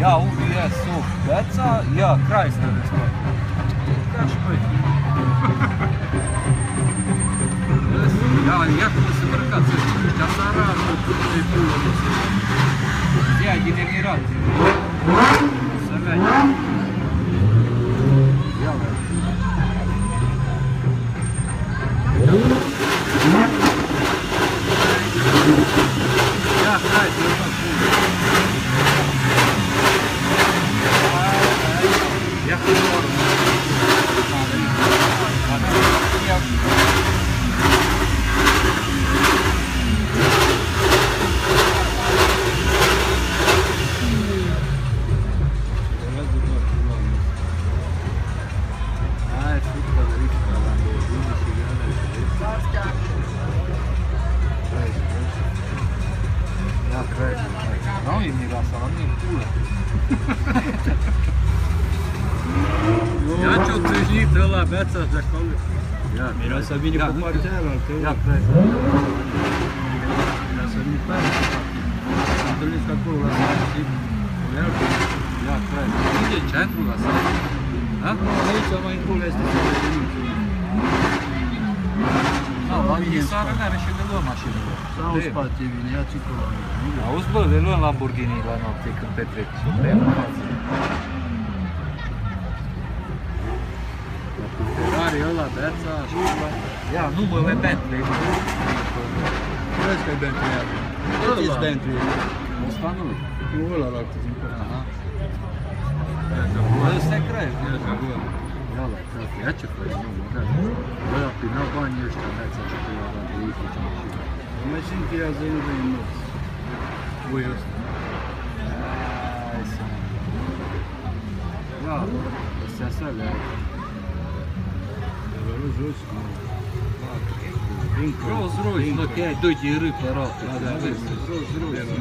ia UBS, Beța, ia Chrysler de spate. Ca și băi. Ia cum se îmbrăcați ăștia să arată de pulă. Ia din Emirat. Să merge. Ia vezi. Ia, hai, să mă pun. Ia cu urmă. Ia. Nu e miroasa, la mine e pulă. Ia ce-o trăjit ăla, beața de acolo. Miroasa vine pe partea aia, ia, crezi. Miroasa vine pe aia. Am întâlnit că acolo, la sat, ia, crezi. Unde e centrul la sat? Aici mai încolo este sat de mici. La închisoare n-are și de luăm mașinile. Sau în spate vine, ia-ți acolo. Auzi, bă, le luăm Lamborghini la noapte când petrec și pe ea în față. Cu Ferrari ăla, Beța și ăla. Ia, nu mă, e Bentley. Crezi că e Bentley ăla? Ce-i Bentley? Ăsta nu. Nu ăla la cât din pot. Aha. Ăsta e crezi. Ia la, frate, ia ce faci, nu, mă, gata. Băia, pina banii ăștia, Beța, și pe ăla, de ei face mașină. Mai simt că ea să nu vei mulți. Voi ăsta. Hai să mă. Ia, astea sale. Rolls Royce, nu. Rolls Royce, mă, că ai doi de râ pe roată. Rolls Royce.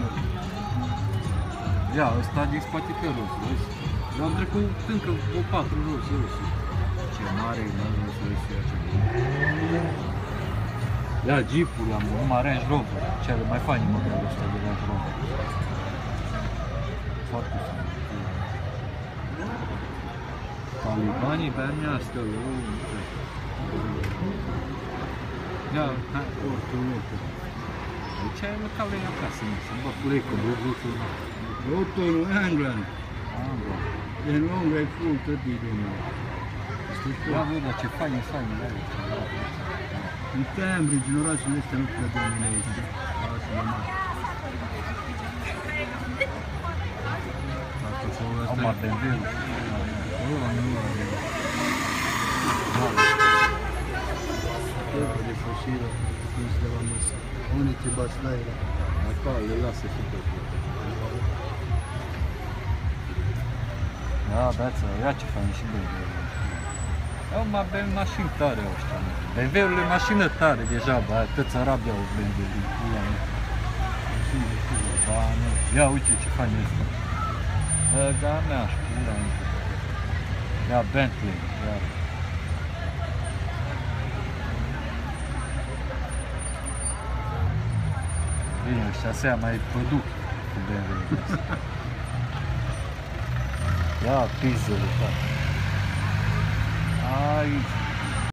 Ia, ăsta din spate pe Rolls Royce. Eu am trecut încă o 4 Rolls Royce. Ce mare e Rolls Royce ăsta. Ia, Jeep-ul am, numai Range Rover. Cele mai faine modelul ăsta de Range Rover. Foarte fain. Talibanii pe-a mea astea, ia, hai, aici e localul ei acasă, să-mi bă pulei cu burbuțul. Rotul England. E lungă, e full, tot e lumea. Ia, bă, dar ce fain, fain, În Cambridge, în orașele astea nu cred de mine aici, orașele mari. Au Mardenville. Ăla nu are. De fosilă, pus de la masă. Unde te bați la ele? Acolo, le lasă și pe acolo. Da, Beța, ia ce fain și BMW-ul. Au mașini tare ăștia. BMW-ul e mașină tare deja, bă, atâți arabi au BMW din pula mea. Ba, nu. Ia, uite ce fain este. Băga mea și pula mea. Ia, Bentley, ia. Bine, ăștia se mai produc cu BMW-ul ăsta. Ia, pizele, tare. Aici.